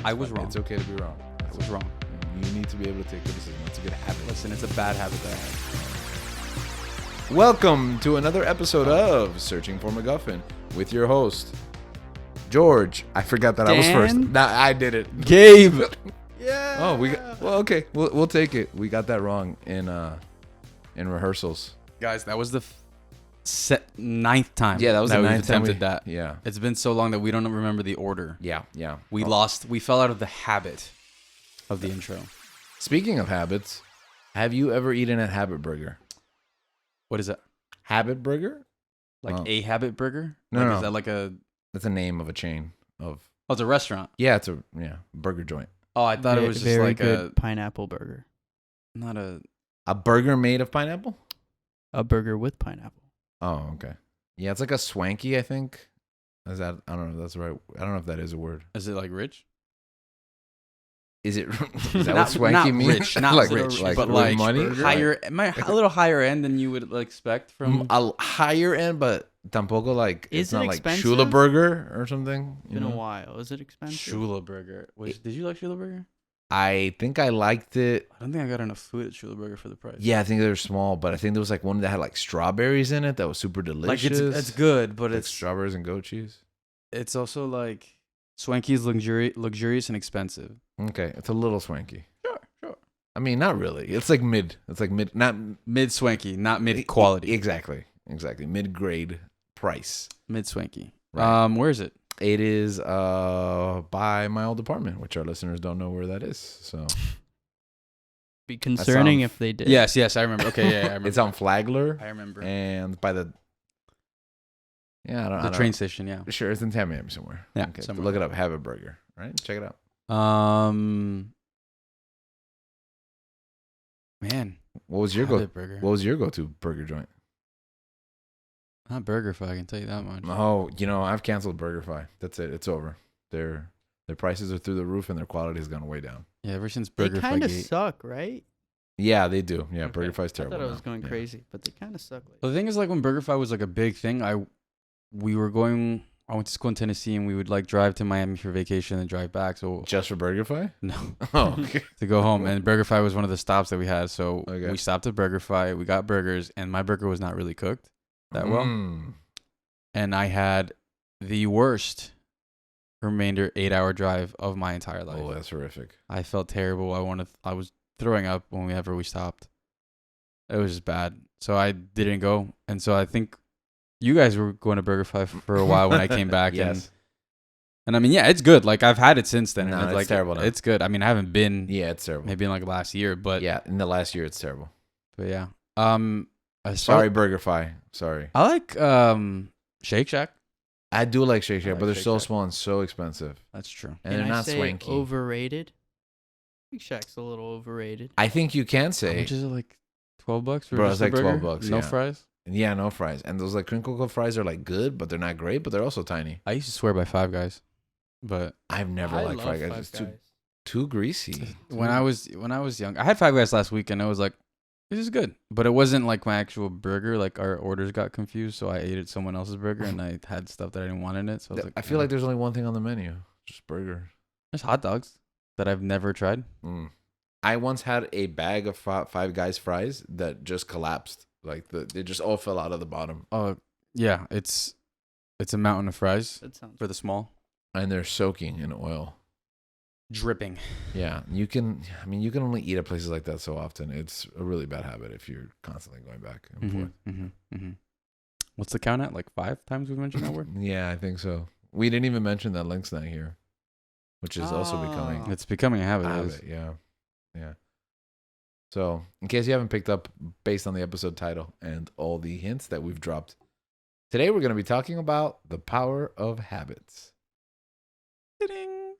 I was wrong. It's okay to be wrong. I was wrong. You need to be able to take criticism. That's a good habit. Listen, it's a bad habit that I have. Welcome to another episode of Searching for McGuffin with your host, George. I forgot that I was first. Nah, I did it. Gabe. Yeah. Oh, okay. We'll take it. We got that wrong in rehearsals. Guys, that was the ninth time. Yeah, that was the we've ninth time attempted that. Yeah. It's been so long that we don't remember the order. Yeah. We fell out of the habit of the intro. Speaking of habits, have you ever eaten at Habit Burger? What is that? Habit Burger? Like a Habit Burger? No. Is that like a... That's a name of a chain of... Oh, it's a restaurant. Yeah, it's a burger joint. Oh, I thought it was just very like good a... pineapple burger. Not a... A burger made of pineapple? A burger with pineapple. Oh, okay. Yeah, it's like a swanky, I think. Is that... I don't know if that's right. I don't know if that is a word. Is it like rich? Is it... Is that what swanky not means? Rich, not like, rich, but with like money? higher, a little higher end than you would expect from... A higher end, but tampoco like... Is it's it not like expensive? Shula Burger or something. It's been a while. Is it expensive? Shula Burger. Did you like Shula Burger? I think I liked it. I don't think I got enough food at Shula Burger for the price. Yeah, I think they were small, but I think there was like one that had like strawberries in it that was super delicious. Like it's good, but like it's strawberries and goat cheese. It's also like swanky is luxurious and expensive. Okay, it's a little swanky. Sure. I mean, not really. It's like mid. It's like mid, not Mid swanky, not mid quality. Exactly. Mid grade price. Mid swanky. Right. Where is it? It is by my old apartment, which our listeners don't know where that is. So Be concerning sounds- if they did. Yes, I remember. Okay, yeah, I remember. it's on Flagler I remember. and by the I don't The know. train station, yeah. Sure, it's in Tamiami somewhere. Yeah, Okay, somewhere. look it up. Habit Burger. Right, check it out. Man, What was your Habit Burger. What was your go-to burger joint? Not BurgerFi, I can tell you that much. Oh, I've canceled BurgerFi. That's it. It's over. Their prices are through the roof and their quality has gone way down. Yeah, ever since They BurgerFi kind of Gate. suck, right? Yeah, they do. Yeah, Okay. BurgerFi's terrible. I thought I was now. going Yeah. crazy, but they kind of suck. Well, the thing is, like when BurgerFi was like a big thing, I went to school in Tennessee and we would like drive to Miami for vacation and drive back. So Just for BurgerFi? no, Oh, okay. to go home. And BurgerFi was one of the stops that we had. So Okay. we stopped at BurgerFi. We got burgers, and my burger was not really cooked that well. And I had the worst remainder 8-hour drive of my entire life. Oh, that's horrific. I felt terrible. I was throwing up whenever we stopped. It was just bad. So I didn't go. And so I think you guys were going to BurgerFi for a while when I came back. Yes. And I mean, yeah, it's good. Like I've had it since then. No, and it's like, terrible now. It's good. I mean, I haven't been Yeah, it's terrible. maybe in like last year, but Yeah, in the last year, it's terrible. But yeah. Sorry, BurgerFi. Sorry. I like Shake Shack. I do like Shake Shack, like but they're Shake so Shack. small and so expensive. That's true. And Can they're I not say swanky. overrated? Shake Shack's a little overrated. I think you can How say, much is it? Like $12 for Bro, just it's a like burger? $12, No yeah. fries. yeah, no fries. And those like crinkle cut fries are like good, but they're not great, but they're also tiny. I used to swear by Five Guys, but I've never I liked love Five Guys. Five It's Guys. too greasy. when I was young, I had Five Guys last week, and I was like, "This is good," but it wasn't like my actual burger. Like our orders got confused, so I ate at someone else's burger, and I had stuff that I didn't want in it. So I was like, I feel like there's only one thing on the menu, just burger. there's hot dogs that I've never tried. I once had a bag of Five Guys fries that just collapsed. Like they just all fell out of the bottom, Oh yeah, it's a mountain of fries That sounds. for the small, and they're soaking in oil. dripping. Yeah, you can only eat at places like that so often. It's a really bad habit if you're constantly going back and forth. What's the count at? Like 5 times we've mentioned that word. Yeah, I think so. We didn't even mention that Link's not here, which is also becoming It's becoming a habit. a it is. habit. Yeah. So, in case you haven't picked up based on the episode title and all the hints that we've dropped, today we're going to be talking about the power of habits. Ding.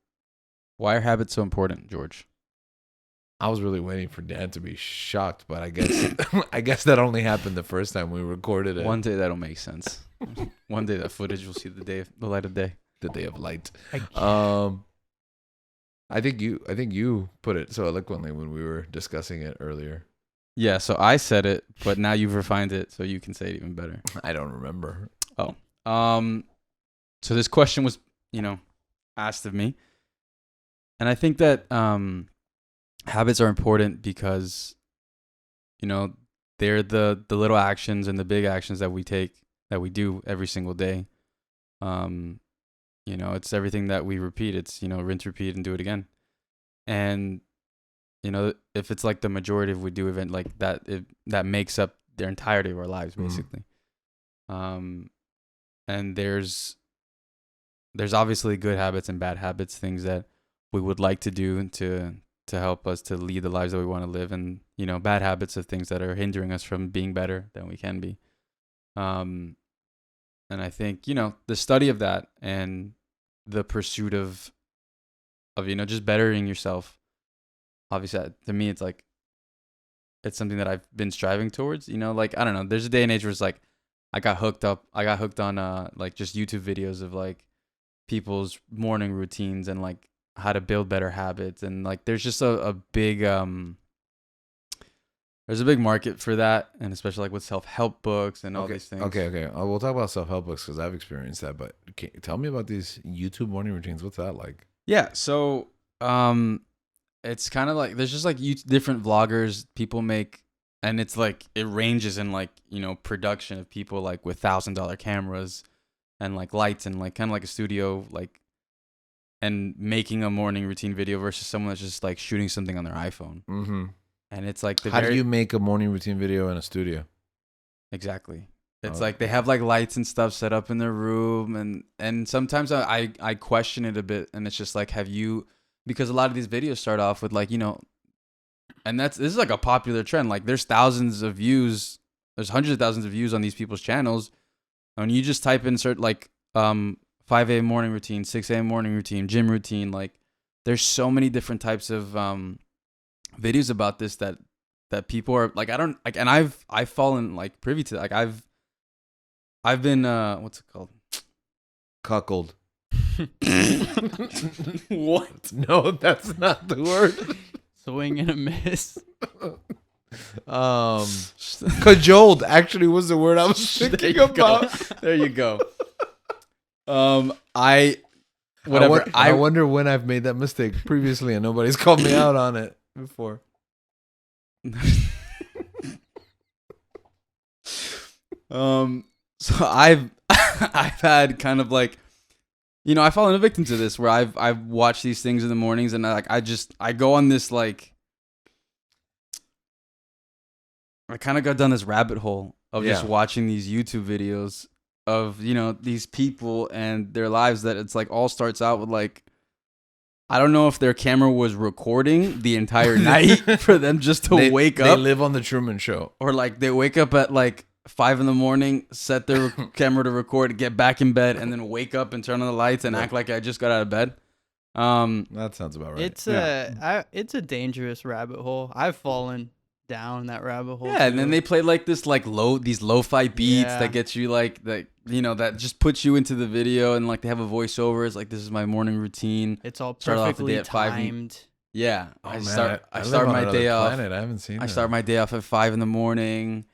Why are habits so important, George? I was really waiting for Dan to be shocked, but I guess that only happened the first time we recorded it. One day that'll make sense. One day that footage will see the light of day. The day of light. I think you put it so eloquently when we were discussing it earlier. Yeah, so I said it, but now you've refined it, so you can say it even better. I don't remember. So this question was, asked of me. And I think that habits are important because, you know, they're the little actions and the big actions that we take, that we do every single day. You know, it's everything that we repeat. It's, you know, rinse, repeat, and do it again. And, you know, if it's like the majority of we do event like that, that makes up the entirety of our lives, basically. And there's obviously good habits and bad habits, things that we would like to do to help us to lead the lives that we want to live, and, you know, bad habits of things that are hindering us from being better than we can be. And I think, you know, the study of that and the pursuit of you know, just bettering yourself, obviously to me it's like, it's something that I've been striving towards, you know, like, I don't know, there's a day and age where it's like I got hooked on like just YouTube videos of like people's morning routines and like how to build better habits, and like there's just a big there's a big market for that, and especially like with self-help books and all these things. Okay. We'll talk about self-help books because I've experienced that. But tell me about these YouTube morning routines. What's that like? Yeah, so it's kind of like there's just like different vloggers people make, and it's like it ranges in like, you know, production of people like with $1,000 cameras and like lights and like kind of like a studio, like, and making a morning routine video versus someone that's just like shooting something on their iPhone. Mm-hmm. And it's like how do you make a morning routine video in a studio? Exactly. It's like they have like lights and stuff set up in their room, and sometimes I question it a bit, and it's just like, have you, because a lot of these videos start off with like, you know, and this is like a popular trend, like there's thousands of views, there's hundreds of thousands of views on these people's channels, and you just type in 5 a.m. morning routine, 6 a.m. morning routine, gym routine, like there's so many different types of videos about this that people are like, I don't like, and I've fallen like privy to, like I've been what's it called? Cuckold. What? No, that's not the word. Swing and a miss. Cajoled actually was the word I was thinking about. There you go. Whatever. I wonder when I've made that mistake previously and nobody's called me out on it before. So I've had kind of like, you know, I've fallen a victim to this where I've watched these things in the mornings, and I go on this like, I kind of got down this rabbit hole of just watching these YouTube videos of, you know, these people and their lives, that it's like all starts out with like, I don't know if their camera was recording the entire night for them just to wake up. They live on the Truman Show. Or like they wake up at like 5 a.m, set their camera to record, get back in bed, and then wake up and turn on the lights and act like I just got out of bed. That sounds about right. It's it's a dangerous rabbit hole. I've fallen down that rabbit hole. Yeah, and then they play like this like these lo-fi beats that get you like that, you know, that just puts you into the video, and like they have a voiceover. It's like, this is my morning routine. It's all perfectly timed. Yeah, I start my day off. I haven't seen. I start my day off at 5 a.m.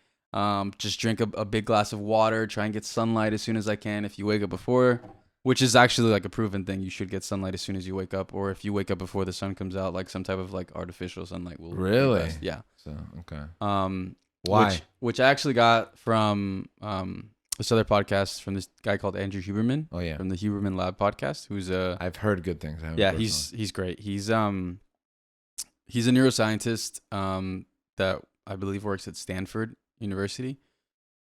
Just drink a big glass of water. Try and get sunlight as soon as I can. If you wake up before, which is actually like a proven thing, you should get sunlight as soon as you wake up. Or if you wake up before the sun comes out, like some type of like artificial sunlight will really. Be best. Yeah. So okay. Why? Which I actually got from this other podcast from this guy called Andrew Huberman. Oh yeah. From the Huberman Lab podcast. Who's I've heard good things. He's great. He's a neuroscientist that I believe works at Stanford University.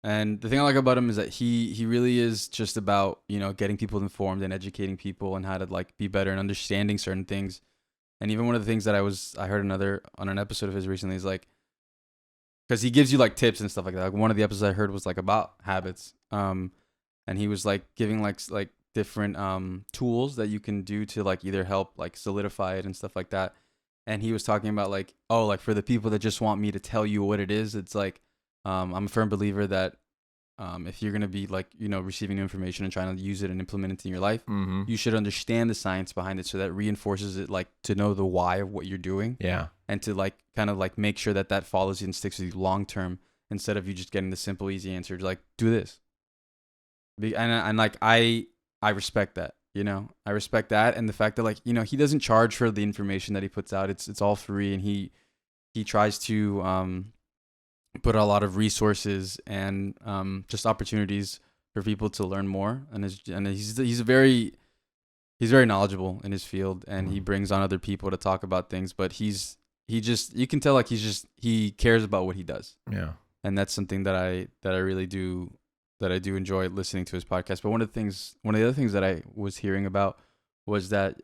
And the thing I like about him is that he really is just about, you know, getting people informed and educating people and how to like be better and understanding certain things. And even one of the things that I heard on an episode of his recently is like, because he gives you like tips and stuff like that. Like one of the episodes I heard was like about habits. And he was like giving like different tools that you can do to like either help like solidify it and stuff like that. And he was talking about like, oh, like for the people that just want me to tell you what it is, it's like, I'm a firm believer that if you're going to be like, you know, receiving new information and trying to use it and implement it in your life, you should understand the science behind it, so that reinforces it, like to know the why of what you're doing. Yeah. And to like kind of like make sure that follows you and sticks with you long term, instead of you just getting the simple, easy answer, like do this. And like I respect that. You know, I respect that, and the fact that like, you know, he doesn't charge for the information that he puts out. It's all free, and he tries to put a lot of resources and just opportunities for people to learn more. And he's very knowledgeable in his field, and he brings on other people to talk about things. But he just, you can tell like he cares about what he does. Yeah. And that's something that I really do, that I do enjoy listening to his podcast. But one of the other things that I was hearing about was that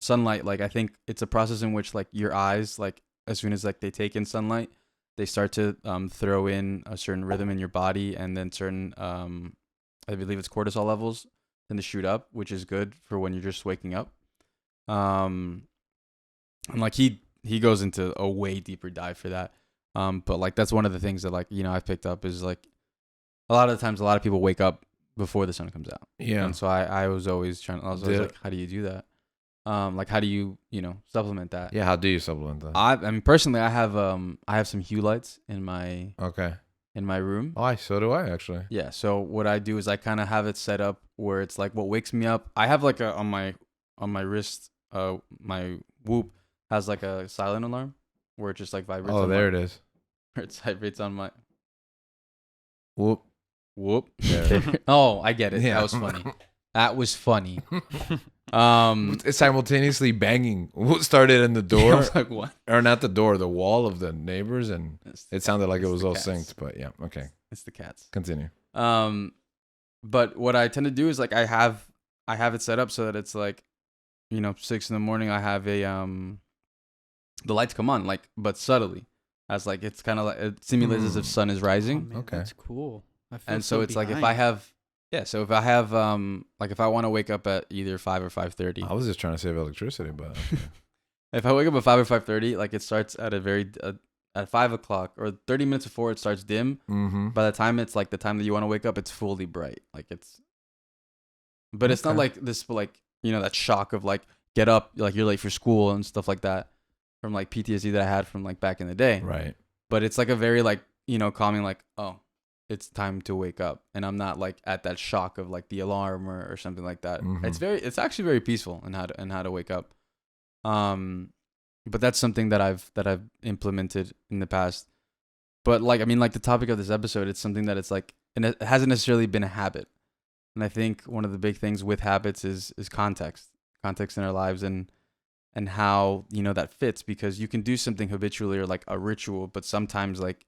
sunlight, like I think it's a process in which like your eyes, like as soon as like they take in sunlight, they start to throw in a certain rhythm in your body, and then certain I believe it's cortisol levels tend to shoot up, which is good for when you're just waking up. And like he goes into a way deeper dive for that. But like that's one of the things that like, you know, I've picked up is like a lot of the times a lot of people wake up before the sun comes out. Yeah. And so I was always like, how do you do that? Like how do you, you know, supplement that? Yeah. How do you supplement that? I mean personally I have some hue lights in my room. Oh, so do I actually. Yeah. So what I do is I kind of have it set up where it's like what wakes me up. I have like on my wrist, my Whoop has like a silent alarm where it just like vibrates. Oh, there it is. Where it vibrates on my Whoop. There. Oh, I get it. Yeah. That was funny. That was funny. It's simultaneously banging. What started in the I door, was like, what? or not the door, the wall of the neighbors, and it sounded like it It's was the all cats. synced. But yeah, okay, It's the cats. continue. But what I tend to do is like I have it set up so that it's like, you know, 6 a.m. I have a the lights come on like, but subtly, as like it's kind of like it simulates as if sun is Oh, rising. man, Okay. that's cool. I feel And so it's like if I have like if I want to wake up at either 5 or 5:30. I was just trying to save electricity, but okay. If I wake up at 5 or 5:30, like it starts at at 5 o'clock or 30 minutes before it starts dim. Mm-hmm. By the time it's like the time that you want to wake up, it's fully bright. Like but it's not Okay. like this, like, you know, that shock of like get up, like you're late for school and stuff like that from like PTSD that I had from like back in the day. Right. But it's like a very like, you know, calming, like, oh, it's time to wake up. And I'm not like at that shock of like the alarm or something like that. Mhm. It's actually very peaceful in how to wake up. But that's something that I've implemented in the past. But like, I mean, like the topic of this episode, it's something that it's like, and it hasn't necessarily been a habit. And I think one of the big things with habits is context in our lives, and how, you know, that fits, because you can do something habitually or like a ritual, but sometimes like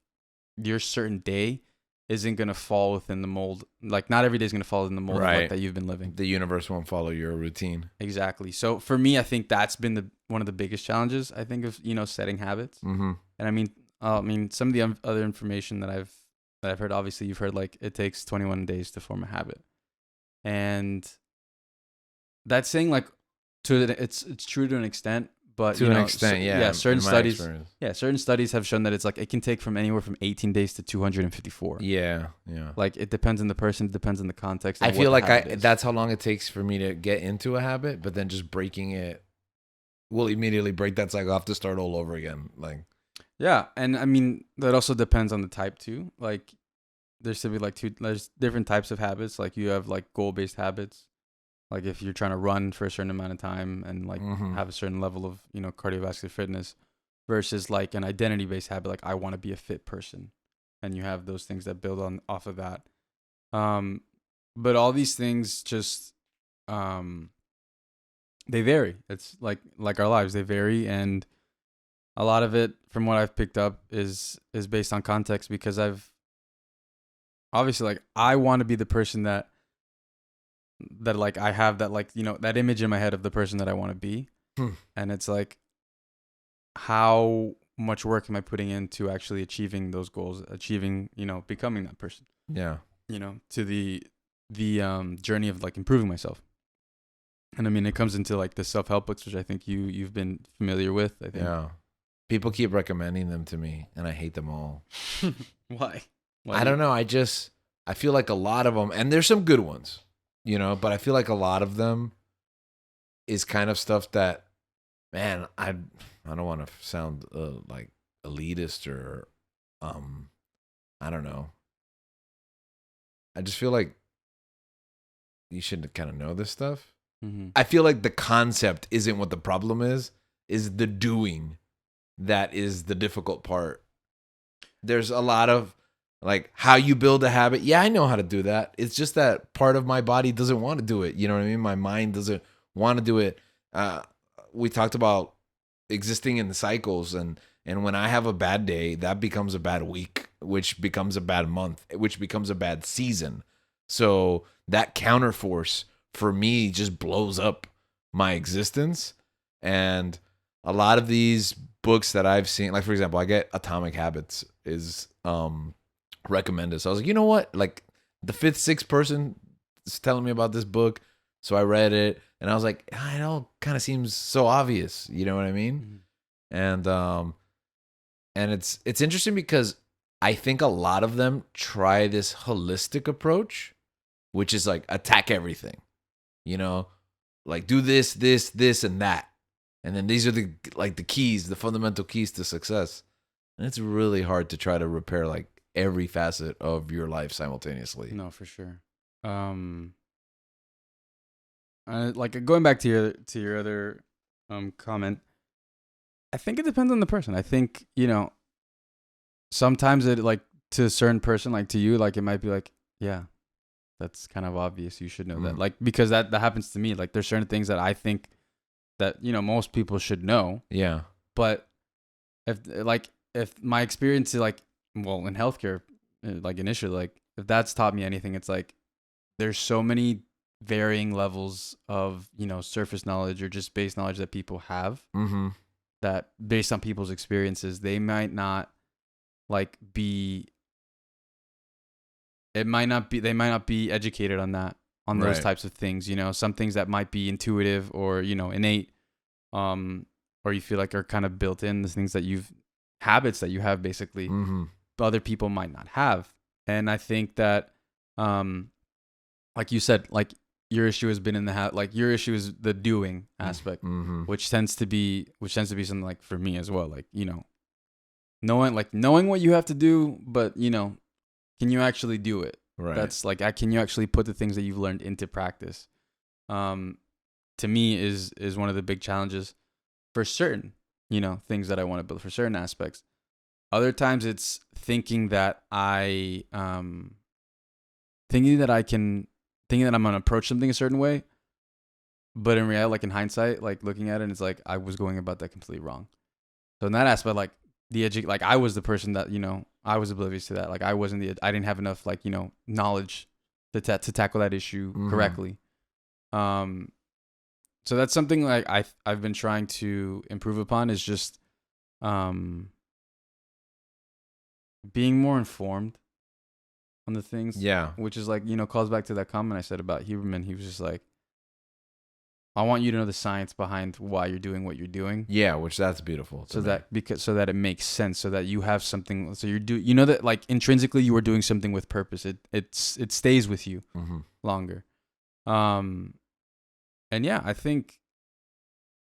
your certain day isn't going to fall within the mold. Like not every day is going to fall in the mold of, Right. like, that you've been living. The universe won't follow your routine. Exactly. So for me, I think that's been one of the biggest challenges, I think, of, you know, setting habits. Mm-hmm. And I mean, some of the other information that I've heard, obviously you've heard like it takes 21 days to form a habit. And that's saying like it's true to an extent, but To you an know, extent, yeah. yeah, certain in my studies, experience. certain studies have shown that it's like it can take from anywhere from 18 days to 254. Yeah. Like it depends on the person, it depends on the context. I and feel what the like habit is. that's how long it takes for me to get into a habit, but then just breaking it will immediately break that cycle. I have to start all over again. Like, Yeah, and I mean that also depends on the type too. Like there's to be like there's different types of habits. Like you have like goal-based habits. Like if you're trying to run for a certain amount of time and like Mhm. have a certain level of, you know, cardiovascular fitness, versus like an identity-based habit, like I want to be a fit person, and you have those things that build on off of that. But all these things just they vary. It's like our lives, they vary, and a lot of it, from what I've picked up, is based on context, because I've obviously, like, I want to be the person that like I have that, like, you know, that image in my head of the person that I want to be. And it's like, how much work am I putting into actually achieving those goals, you know, becoming that person, yeah. you know, to the journey of like improving myself. And I mean, it comes into like the self-help books, which I think you've been familiar with, I think. Yeah. People keep recommending them to me, and I hate them all. Why? I don't know. I feel like a lot of them, and there's some good ones, you know, but I feel like a lot of them is kind of stuff that, man, I don't want to sound like elitist or, I don't know. I just feel like you should kind of know this stuff. Mm-hmm. I feel like the concept isn't what the problem is the doing that is the difficult part. There's a lot of like how you build a habit. Yeah, I know how to do that. It's just that part of my body doesn't want to do it. You know what I mean? My mind doesn't want to do it. We talked about existing in the cycles, and when I have a bad day, that becomes a bad week, which becomes a bad month, which becomes a bad season. So that counterforce for me just blows up my existence. And a lot of these books that I've seen, like for example, I get Atomic Habits is recommended. So I was like, you know what? Like the fifth, sixth person is telling me about this book. So I read it and I was like, I know, kind of seems so obvious. You know what I mean? Mm-hmm. And it's interesting because I think a lot of them try this holistic approach, which is like attack everything, you know, like do this, this, this, and that. And then these are the keys, the fundamental keys to success. And it's really hard to try to repair like every facet of your life simultaneously. No, for sure. Like going back to your other comment, I think it depends on the person. I think, sometimes it like to a certain person, like to you, like it might be like, yeah, that's kind of obvious. You should know that. Like, because that happens to me. Like there's certain things that I think that, most people should know. Yeah. But if my experience is like, well, in healthcare, like initially, like if that's taught me anything, it's like there's so many varying levels of, surface knowledge or just base knowledge that people have. Mm-hmm. That based on people's experiences, they might not like be. They might not be educated on that, on those types of things. Some things that might be intuitive or innate, or you feel like are kind of built in. The things that habits that you have basically, other people might not have. And I think that, like you said, like your issue has been in the your issue is the doing aspect, which tends to be something like for me as well. Like knowing what you have to do, but can you actually do it? Right. That's like, can you actually put the things that you've learned into practice? To me is one of the big challenges for certain, things that I want to build, for certain aspects. Other times it's thinking that I'm going to approach something a certain way, but in reality, like in hindsight, like looking at it, it's like I was going about that completely wrong. So in that aspect, like like I was the person that, I was oblivious to that. Like I didn't have enough like, knowledge to tackle that issue correctly. So that's something like I've been trying to improve upon, is just being more informed on the things. Yeah. Which is like, calls back to that comment I said about Huberman. He was just like, I want you to know the science behind why you're doing what you're doing. Yeah, which that's beautiful. So that it makes sense, so that you have something. So that like intrinsically you are doing something with purpose. It stays with you longer. And yeah, I think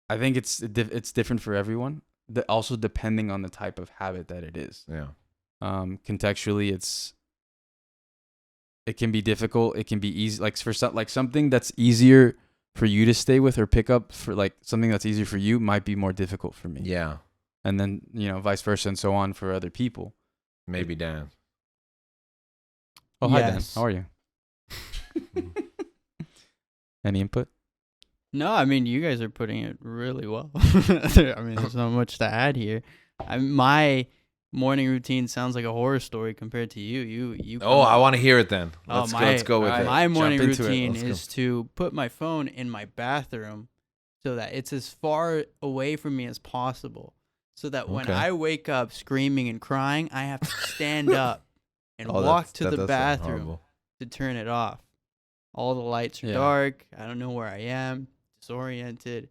it's different for everyone. Also depending on the type of habit that it is. Yeah. Contextually, it can be difficult. It can be easy. Like for something that's easier for you to stay with or pick up, for like something that's easier for you might be more difficult for me. Yeah. And then, vice versa and so on for other people. Maybe Dan. Oh, hi Dan. How are you? Any input? No, I mean, you guys are putting it really well. I mean, there's not much to add here. My morning routine sounds like a horror story compared to you. Oh, I want to hear it then. Let's go with it. My morning routine is to put my phone in my bathroom so that it's as far away from me as possible. So that when I wake up screaming and crying, I have to stand up and walk to the bathroom to turn it off. All the lights are dark. I don't know where I am. Disoriented.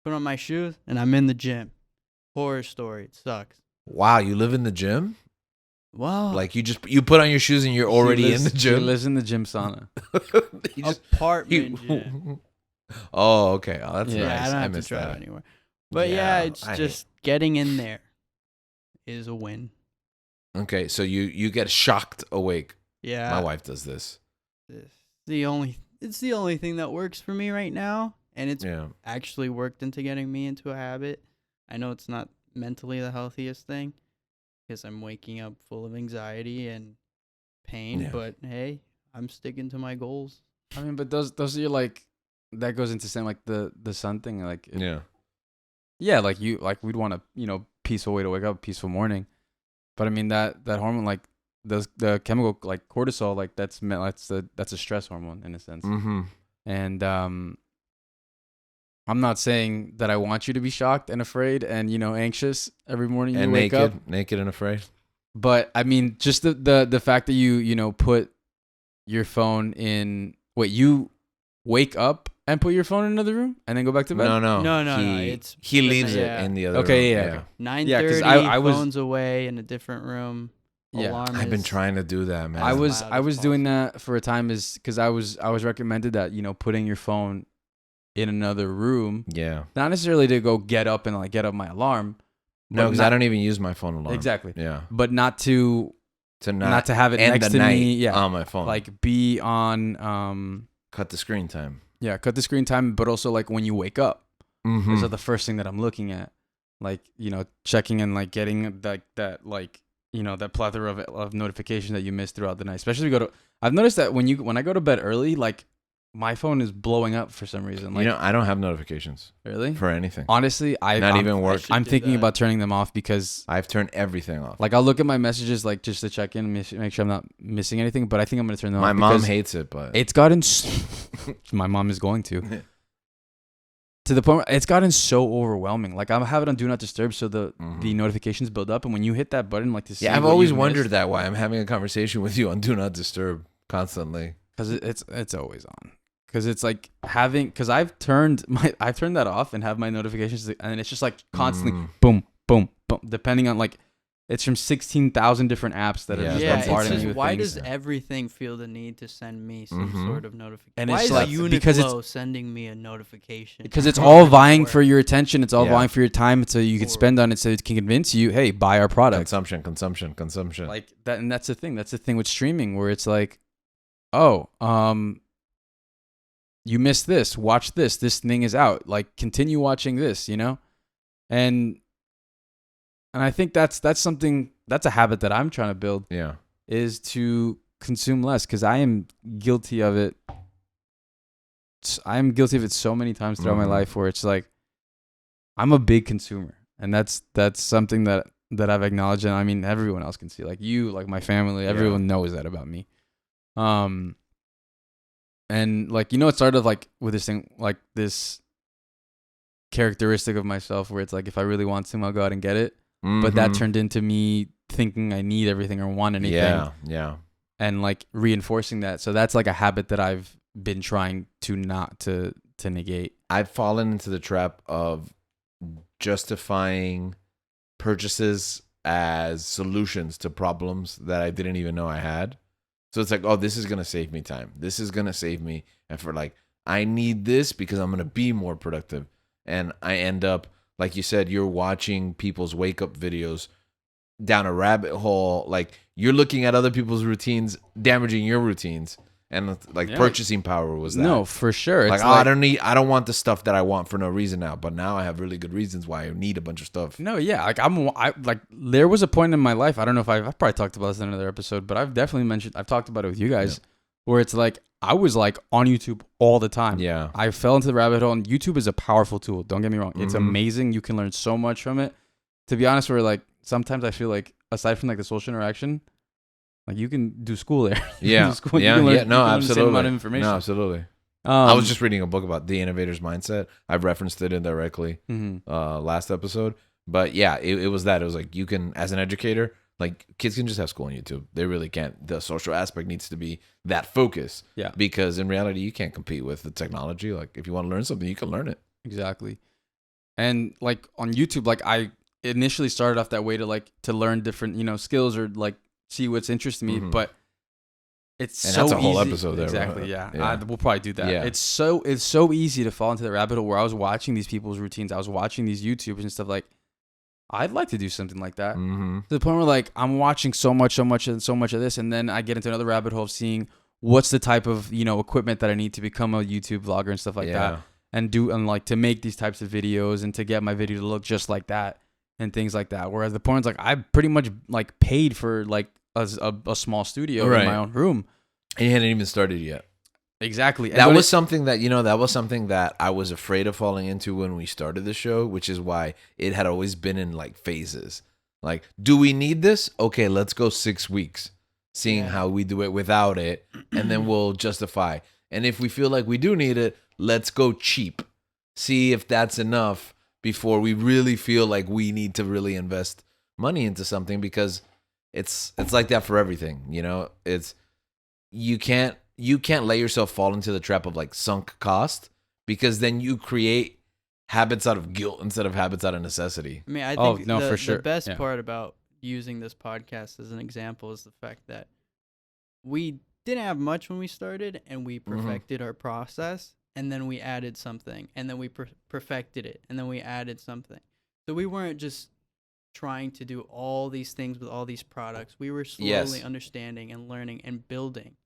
Put on my shoes and I'm in the gym. Horror story. It sucks. Wow, you live in the gym? Wow. Like you put on your shoes and you're already in the gym? She lives in the gym sauna. Apartment gym. Oh, okay. Oh, that's nice. I don't have to drive anywhere. But it's just getting in there is a win. Okay, so you get shocked awake. Yeah. My wife does this. The only it's the only thing that works for me right now, and it's Yeah. actually worked into getting me into a habit. I know it's not mentally the healthiest thing because I'm waking up full of anxiety and pain, Yeah. but hey, I'm sticking to my goals. I mean, but those are your, like, that goes into saying like the sun thing, like yeah, like we'd want a peaceful way to wake up, peaceful morning, but I mean that hormone, like the chemical like cortisol, like that's a stress hormone in a sense. Mm-hmm. And I'm not saying that I want you to be shocked and afraid and anxious every morning you And wake up, naked and afraid. but I mean just the fact that you put your phone in. Wait, you wake up and put your phone in another room and then go back to bed? No. He leaves it in the other room. Okay, yeah. 9:30, I was phone's away in a different room. Yeah. Alarm I've been is- trying to do that, man. I was loud I as was doing possible. that for a time is because I was recommended that putting your phone in another room, Yeah. not necessarily to go get up and like get up my alarm. No, but because I don't even use my phone alarm. exactly, Yeah. but not to Not to have it end next the to night me. Yeah, on my phone. like be on cut the screen time. yeah, cut the screen time, but also like when you wake up. Mm-hmm. Those are the first thing that I'm looking at, like checking and like getting that that plethora of notifications that you miss throughout the night. Especially if you go to. I've noticed that when I go to bed early, like my phone is blowing up for some reason. Like I don't have notifications really for anything. honestly, Not even work. should I'm do thinking that. about turning them off because I've turned everything off. like I'll look at my messages like just to check in and make sure I'm not missing anything. But I think I'm gonna turn them My off. mom because hates it, but it's gotten. My mom is going to. To the point where it's gotten so overwhelming. Like I have it on Do Not Disturb, so the notifications build up, and when you hit that button, like to see. yeah, I've what always you wondered missed, that why I'm having a conversation with you on Do Not Disturb constantly. because it's always on. Because it's like because I've turned that off and have my notifications, and it's just like constantly boom, boom, boom, depending on like. It's from 16,000 different apps that are Yeah, just Yeah, it's bombarding just me with why things. does everything feel the need to send me some Mhm. sort of notification? And Why it's is like- Uniqlo because it's- sending me a notification? Because it's all vying for your attention. It's all Yeah. vying for your time, so you can spend on it, so it can convince you, hey, buy our product. Consumption. Like that, and that's the thing. That's the thing with streaming, where it's like, oh, you missed this. Watch this. This thing is out. Like, continue watching this. And I think that's something that's a habit that I'm trying to build Yeah. is to consume less because I am guilty of it. I am guilty of it so many times throughout my Mhm. life where it's like I'm a big consumer, and that's something that I've acknowledged, and I mean everyone else can see, like you, like my family, everyone knows that about me. And like it started like with this thing, like this characteristic of myself where it's like if I really want something, I'll go out and get it. But that Mhm. turned into me thinking I need everything or want anything. Yeah. And like reinforcing that. So that's like a habit that I've been trying to not to negate. I've fallen into the trap of justifying purchases as solutions to problems that I didn't even know I had. So it's like, oh, this is going to save me time. This is going to save me effort. Like, I need this because I'm going to be more productive. And I end up, like you said, you're watching people's wake up videos down a rabbit hole. Like, you're looking at other people's routines, damaging your routines. And like Yeah. purchasing power was that. No, for sure. Like, It's I don't want the stuff that I want for no reason now, but now I have really good reasons why I need a bunch of stuff. No, yeah, like like there was a point in my life. I don't know if I've probably talked about this in another episode, but I've talked about it with you guys, where it's like I was like on YouTube all the time. Yeah. I fell into the rabbit hole, and YouTube is a powerful tool. Don't get me wrong; it's Mhm. amazing. You can learn so much from it. To be honest, where like sometimes I feel like aside from like the social interaction, like you can do school there. You Yeah. can do school, you Yeah. can learn- Yeah. you No, can learn the same absolutely. amount of information. No, absolutely. I was just reading a book about the innovator's mindset. I've referenced it indirectly last episode. But yeah, it was that. It was like you can, as an educator, like kids can just have school on YouTube. They really can't. The social aspect needs to be that focus. Yeah. Because in reality, you can't compete with the technology. Like if you want to learn something, you can learn it. Exactly. And like on YouTube, like I initially started off that way to learn different, skills or like see what's interesting me, Mhm. but it's And so that's a whole easy. episode there, Exactly. right? Yeah. Yeah. We'll probably do that. Yeah. It's so easy to fall into the rabbit hole where I was watching these people's routines. I was watching these YouTubers and stuff like, I'd like to do something like that. Mm-hmm. To the point where like I'm watching so much of this, and then I get into another rabbit hole of seeing what's the type of, equipment that I need to become a YouTube vlogger and stuff like that, and like to make these types of videos and to get my video to look just like that and things like that. Whereas the porn's like, I pretty much like paid for like a small studio in my own room. And you hadn't even started yet. Exactly. That was something that I was afraid of falling into when we started the show, which is why it had always been in like phases. Like, do we need this? Okay, let's go 6 weeks, seeing how we do it without it, and then we'll justify. And if we feel like we do need it, let's go cheap. See if that's enough before we really feel like we need to really invest money into something, because it's like that for everything, It's you can't let yourself fall into the trap of like sunk cost, because then you create habits out of guilt instead of habits out of necessity. I mean, I think for sure. The best part about using this podcast as an example is the fact that we didn't have much when we started, and we perfected our process, and then we added something, and then we perfected it, and then we added something. So we weren't just trying to do all these things with all these products. We were slowly understanding and learning and building.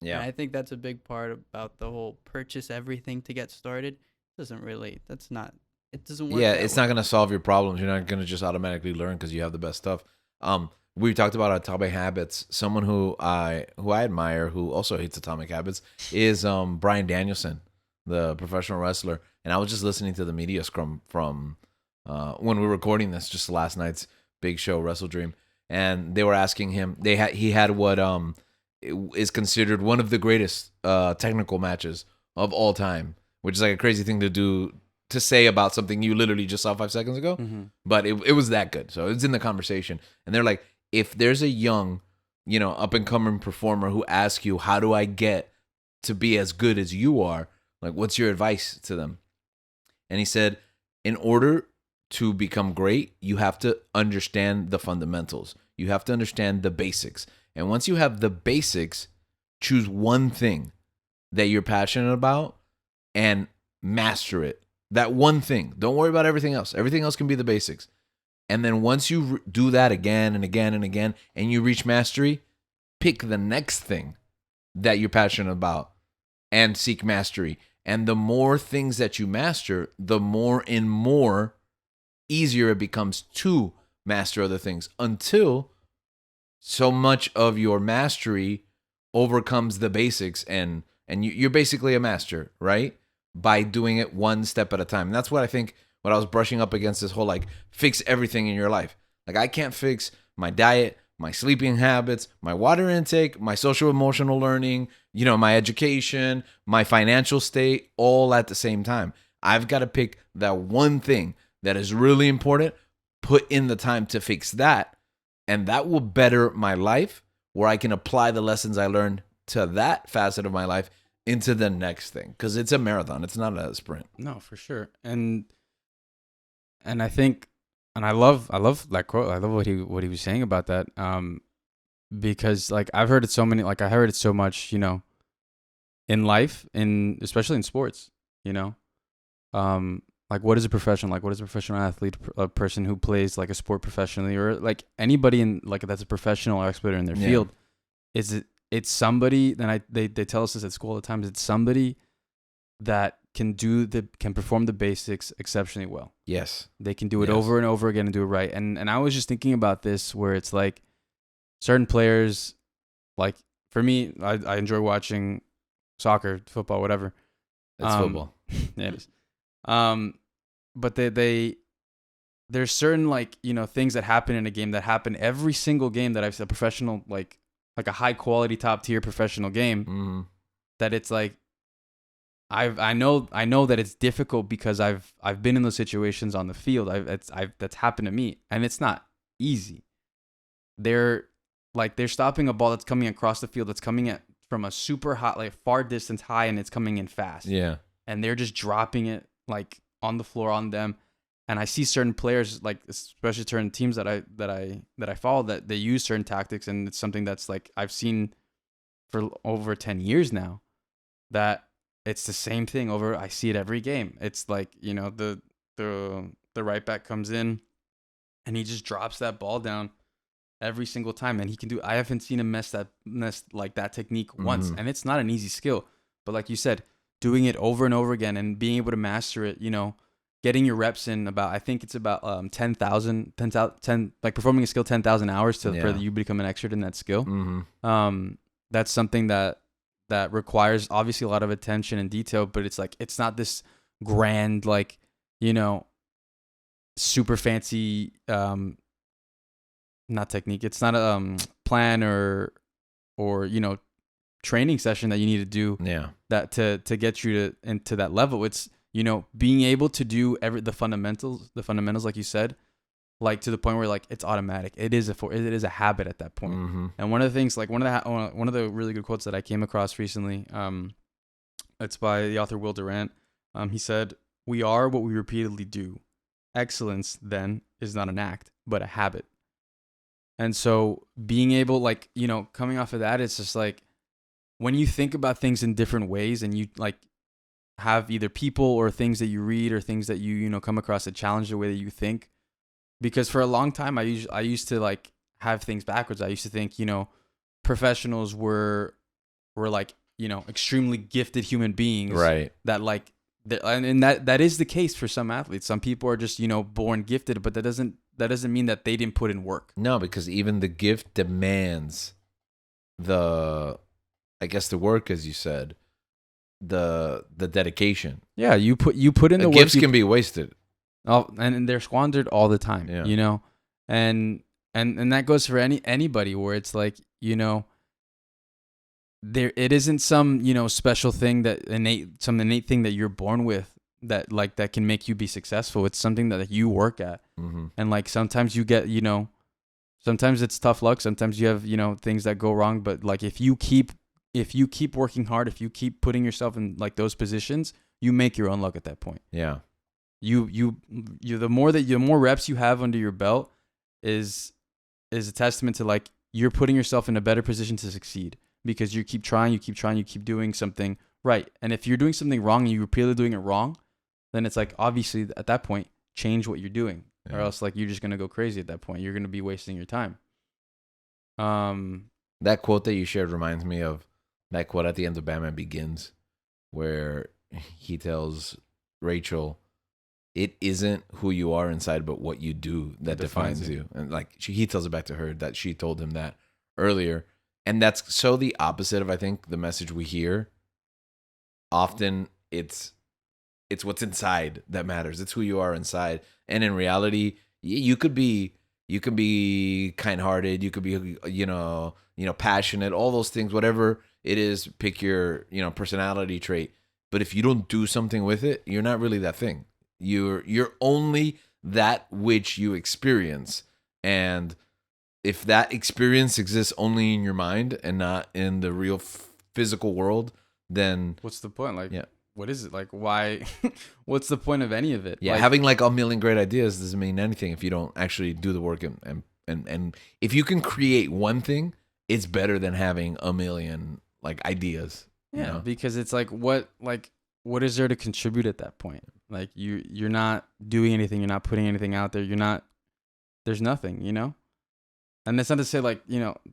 Yeah. And I think that's a big part about the whole purchase everything to get started. It doesn't work. Yeah, it's not going to solve your problems. You're not going to just automatically learn because you have the best stuff. We talked about Atomic Habits. Someone who I admire, who also hates Atomic Habits, is Bryan Danielson, the professional wrestler. And I was just listening to the media scrum from when we were recording this, just last night's big show, Wrestle Dream, and they were asking him. He had what is considered one of the greatest technical matches of all time, which is like a crazy thing to say about something you literally just saw 5 seconds ago. Mm-hmm. But it was that good. So it's in the conversation. And they're like, if there's a young, up and coming performer who asks you, how do I get to be as good as you are? Like, what's your advice to them? And he said, in order to become great, you have to understand the fundamentals. You have to understand the basics. And once you have the basics, choose one thing that you're passionate about and master it. That one thing. Don't worry about everything else. Everything else can be the basics. And then once you do that again and again and again, and you reach mastery, pick the next thing that you're passionate about and seek mastery. And the more things that you master, the more and more easier it becomes to master other things, until so much of your mastery overcomes the basics, and you're basically a master, right? By doing it one step at a time. And that's what I think, what I was brushing up against, this whole like fix everything in your life. Like, I can't fix my diet, my sleeping habits, my water intake, my social emotional learning, my education, my financial state, all at the same time. I've got to pick that one thing that is really important, put in the time to fix that, and that will better my life, where I can apply the lessons I learned to that facet of my life into the next thing. Because it's a marathon. It's not a sprint. No, for sure. And I think, and I love that quote. I love what he was saying about that. Because like I've heard it so many, like I heard it so much, in life, especially in sports, like what is a professional? Like what is a professional athlete? A person who plays like a sport professionally, or like anybody in like that's a professional or expert in their field. It's somebody. Then they tell us this at school all the time. It's somebody that can perform the basics exceptionally well. Yes, they can do it over and over again and do it right. And I was just thinking about this, where it's like certain players, like for me, I enjoy watching soccer, football, whatever. It's football. Yeah, it is. But there's certain like things that happen in a game that happen every single game that I've seen, a professional like a high quality top tier professional game, that it's like I know that it's difficult because I've been in those situations on the field. That's happened to me, and it's not easy. They're stopping a ball that's coming across the field, that's coming from a super hot, like far distance high, and it's coming in fast. Yeah, and they're just dropping it like on the floor on them. And I see certain players, like especially certain teams that I follow, that they use certain tactics, and it's something that's like I've seen for over 10 years now, that it's the same thing over. I see it every game. It's like, the right back comes in and he just drops that ball down every single time, and he can do. I haven't seen him mess like that technique once, and it's not an easy skill. But like you said, doing it over and over again and being able to master it, getting your reps in about, I think it's about 10,000, like performing a skill 10,000 hours for you become an expert in that skill. That's something that requires obviously a lot of attention and detail, but it's like, it's not this grand, like, super fancy, not technique. It's not a plan or training session that you need to do that to get you into that level. It's, being able to do the fundamentals, like you said, like to the point where like it's automatic. It is a habit at that point. And one of the things, like one of the really good quotes that I came across recently, it's by the author Will Durant. He said, "We are what we repeatedly do. Excellence then is not an act, but a habit." And so being able, like, coming off of that, it's just like when you think about things in different ways and you like have either people or things that you read or things that you come across that challenge the way that you think. Because for a long time, I used to like have things backwards. I used to think, professionals were like, extremely gifted human beings. Right. That like, and that is the case for some athletes. Some people are just, born gifted, but that doesn't mean that they didn't put in work. No, because even the gift demands the work, as you said, the dedication. Yeah, you put in the work. Gifts can be wasted. Oh, and they're squandered all the time. Yeah. And that goes for anybody where it's like, there it isn't some, special thing some innate thing that you're born with that can make you be successful. It's something that you work at. And like sometimes you get, sometimes it's tough luck, sometimes you have, things that go wrong, but like if you keep working hard, if you keep putting yourself in like those positions, you make your own luck at that point. Yeah. The more reps you have under your belt is a testament to like you're putting yourself in a better position to succeed because you keep trying, you keep doing something right. And if you're doing something wrong and you're repeatedly doing it wrong, then it's like obviously at that point change what you're doing, or else like you're just gonna go crazy at that point. You're gonna be wasting your time. That quote that you shared reminds me of that quote at the end of Batman Begins, where he tells Rachel, "It isn't who you are inside, but what you do that defines you." And like he tells it back to her that she told him that earlier, and that's so the opposite of I think the message we hear. Often it's what's inside that matters. It's who you are inside, and in reality, you could be kind-hearted, you could be passionate, all those things, whatever it is. Pick your personality trait, but if you don't do something with it, you're not really that thing. You're only that which you experience, and if that experience exists only in your mind and not in the real physical world, then what's the point? Like, what is it? Like, why? What's the point of any of it? Yeah, having like a million great ideas doesn't mean anything if you don't actually do the work, and if you can create one thing, it's better than having a million like ideas. Yeah, because it's like what is there to contribute at that point? Like you're not doing anything, you're not putting anything out there, there's nothing, And that's not to say like,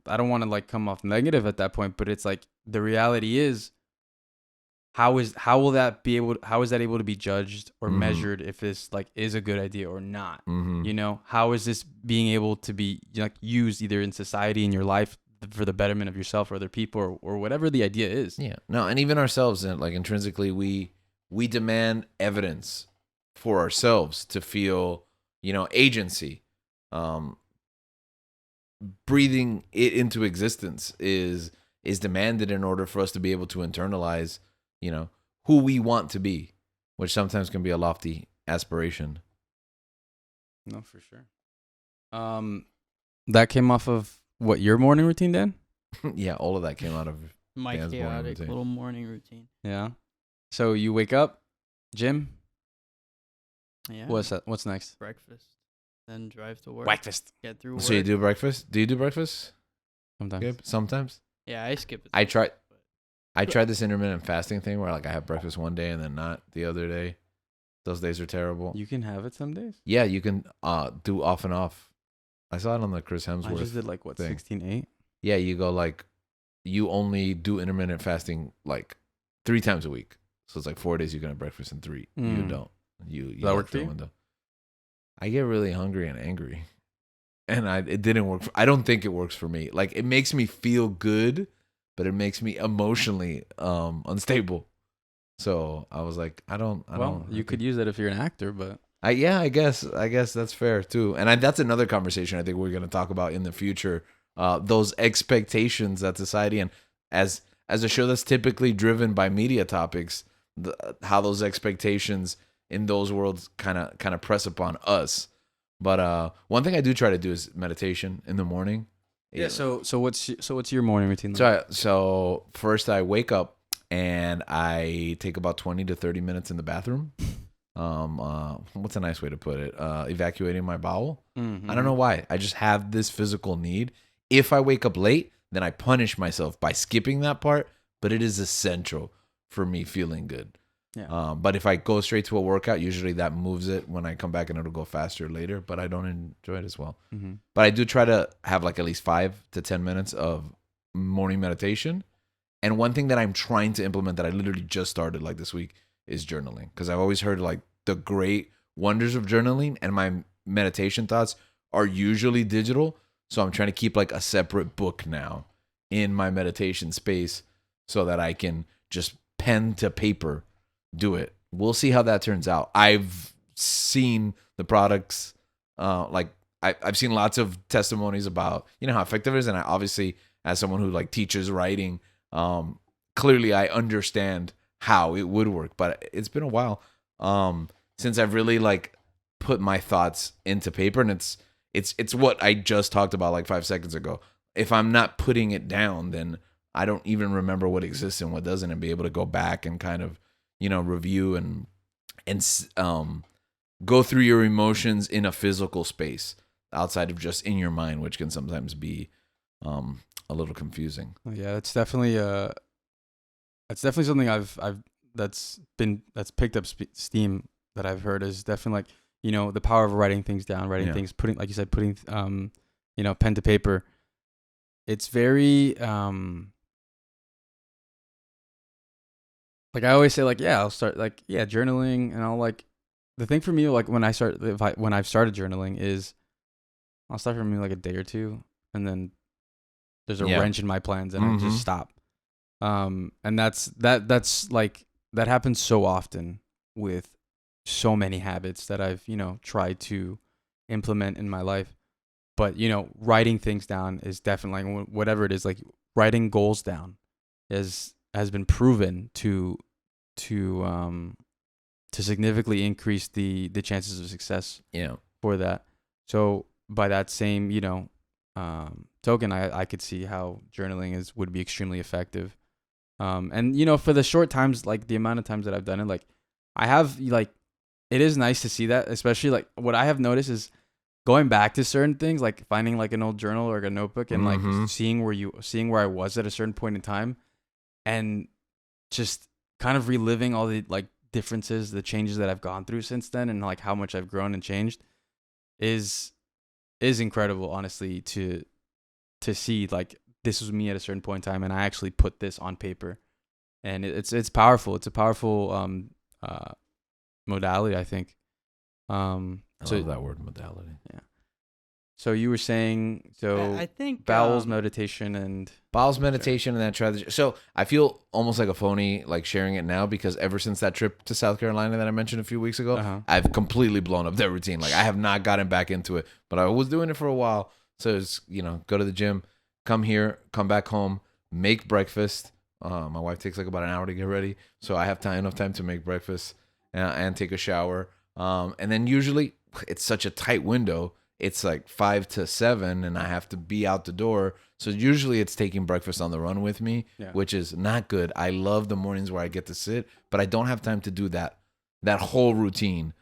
I don't want to like come off negative at that point, but it's like the reality is how is that able to be judged or measured if this like is a good idea or not? How is this being able to be like used either in society, in your life for the betterment of yourself or other people or whatever the idea is? Yeah. No, and even ourselves, like intrinsically we demand evidence for ourselves to feel, agency. Breathing it into existence is demanded in order for us to be able to internalize, who we want to be, which sometimes can be a lofty aspiration. No, for sure. That came off of what, your morning routine, Dan? Yeah, all of that came out of my Dan's chaotic little morning routine. Yeah. So you wake up, gym. Yeah. What's next? Breakfast. Then drive to work. Breakfast. Get through work. So you do breakfast? Do you do breakfast? Sometimes. Gabe? Sometimes. Yeah, I skip it. I tried this intermittent fasting thing where like I have breakfast one day and then not the other day. Those days are terrible. You can have it some days. Yeah, you can do off and off. I saw it on the Chris Hemsworth. I just did like what thing. 16-8. Yeah, you go like you only do intermittent fasting like 3 times a week. So it's like 4 days you can have breakfast and 3 you don't. You that work for you? I get really hungry and angry, and it didn't work. I don't think it works for me. Like it makes me feel good, but it makes me emotionally unstable. So I was like, I don't. You could use it if you're an actor, but I guess that's fair too. And that's another conversation I think we're going to talk about in the future. Those expectations that society, and as a show that's typically driven by media topics, how those expectations in those worlds kind of press upon us. But one thing I do try to do is meditation in the morning. Yeah. So what's your morning routine like? So first I wake up and I take about 20 to 30 minutes in the bathroom. What's a nice way to put it? Evacuating my bowel. Mm-hmm. I don't know why. I just have this physical need. If I wake up late, then I punish myself by skipping that part, but it is essential for me feeling good. Yeah. But if I go straight to a workout, usually that moves it when I come back and it'll go faster later, but I don't enjoy it as well. Mm-hmm. But I do try to have like at least 5 to 10 minutes of morning meditation. And one thing that I'm trying to implement that I literally just started like this week is journaling. Because I've always heard like the great wonders of journaling, and my meditation thoughts are usually digital. So I'm trying to keep like a separate book now in my meditation space so that I can just pen to paper do it. We'll see how that turns out. I've seen the products, like I've seen lots of testimonies about, how effective it is. And I obviously, as someone who like teaches writing, clearly I understand how it would work, but it's been a while, since I've really like put my thoughts into paper, and it's what I just talked about like 5 seconds ago. If I'm not putting it down, then I don't even remember what exists and what doesn't, and be able to go back and kind of, review and go through your emotions in a physical space outside of just in your mind, which can sometimes be a little confusing. Yeah, that's definitely something I've that's picked up steam that I've heard is definitely like, the power of writing things down, things, putting, like you said, putting pen to paper. It's very like I always say, like, I'll start like, journaling, and I'll like, the thing for me, like when I've started journaling is I'll start for me like a day or two, and then there's a wrench in my plans, and I just stop. And that's like, that happens so often with so many habits that I've, tried to implement in my life. But, writing things down is definitely, like, whatever it is, like writing goals down has been proven to significantly increase the chances of success for that. So by that same, token, I could see how journaling would be extremely effective. And for the short times, like the amount of times that I've done it, like I have, like, it is nice to see that, especially like what I have noticed is going back to certain things, like finding like an old journal or a notebook, and like seeing where I was at a certain point in time, and just kind of reliving all the like differences, the changes that I've gone through since then, and like how much I've grown and changed is incredible, honestly, to see like this was me at a certain point in time, and I actually put this on paper, and it's powerful. It's a powerful modality, I think. I love that word, modality. Yeah. So you were saying, I think bowels meditation and then try the. So I feel almost like a phony, like sharing it now, because ever since that trip to South Carolina that I mentioned a few weeks ago, I've completely blown up that routine. Like I have not gotten back into it, but I was doing it for a while. So it's, go to the gym, come here, come back home, make breakfast. My wife takes like about an hour to get ready, so I have enough time to make breakfast and take a shower. And then usually it's such a tight window. It's like 5 to 7, and I have to be out the door. So usually it's taking breakfast on the run with me, which is not good. I love the mornings where I get to sit, but I don't have time to do that whole routine,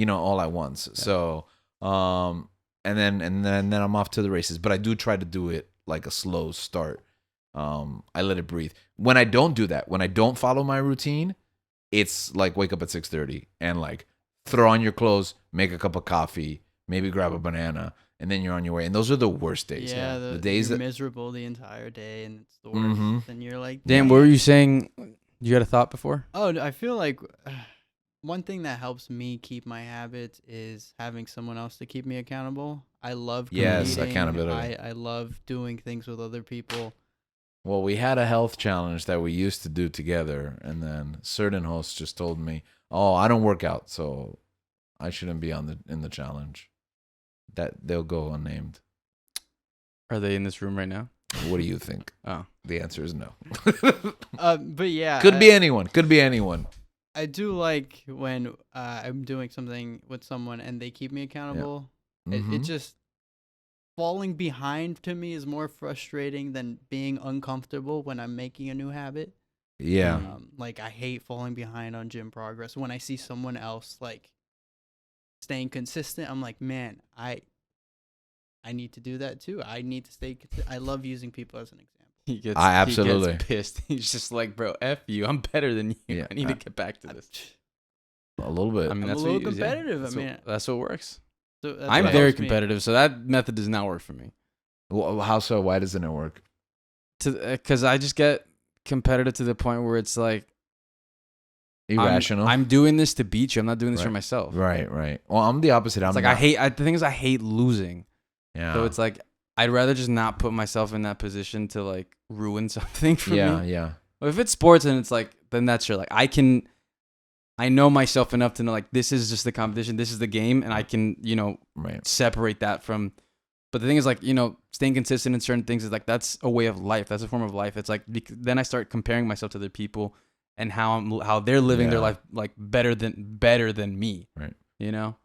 all at once. Yeah. So, and then I'm off to the races. But I do try to do it like a slow start. I let it breathe. When I don't do that, when I don't follow my routine, it's like wake up at 6:30 and like throw on your clothes, make a cup of coffee, maybe grab a banana, and then you're on your way. And those are the worst days. Yeah, the days you're that miserable the entire day, and it's the worst. Mhm. And you're like, Dan, what were you saying? You had a thought before? Oh, I feel like one thing that helps me keep my habits is having someone else to keep me accountable. I love Yes, competing. accountability. I love doing things with other people. Well, we had a health challenge that we used to do together, and then certain hosts just told me, "Oh, I don't work out, so I shouldn't be in the challenge." That they'll go unnamed. Are they in this room right now? What do you think? Oh, The answer is no. But yeah, Could be anyone. Could be anyone. I do like when I'm doing something with someone and they keep me accountable. It Mhm. just falling behind to me is more frustrating than being uncomfortable when I'm making a new habit. Yeah. Like I hate falling behind on gym progress. When I see someone else like staying consistent, I'm like, man, I need to do that too. I need to stay. I love using people as an example. he gets absolutely. he gets pissed. He's just like, bro, F you. I'm better than you. Yeah, I need to get back to this. A little bit. I mean, I'm that's a little what you, competitive. That's I mean, that's what works. so that's I'm what very helps me. competitive, so that method does not work for me. Well, how so? Why doesn't it work? Because I just get competitive to the point where it's like Irrational. I'm doing this to beat you. I'm not doing this for Right. myself. Right. Well, I'm the opposite. I'm It's like not, the thing is I hate losing. Yeah. So it's like I'd rather just not put myself in that position to like ruin something for me. Yeah. But if it's sports and it's like, then that's sure. Like I know myself enough to know like this is just the competition, this is the game, and I can, Right. separate that from. But the thing is like, staying consistent in certain things is like that's a way of life. That's a form of life. It's like then I start comparing myself to other people and how they're living their Yeah. life like better than me. Right.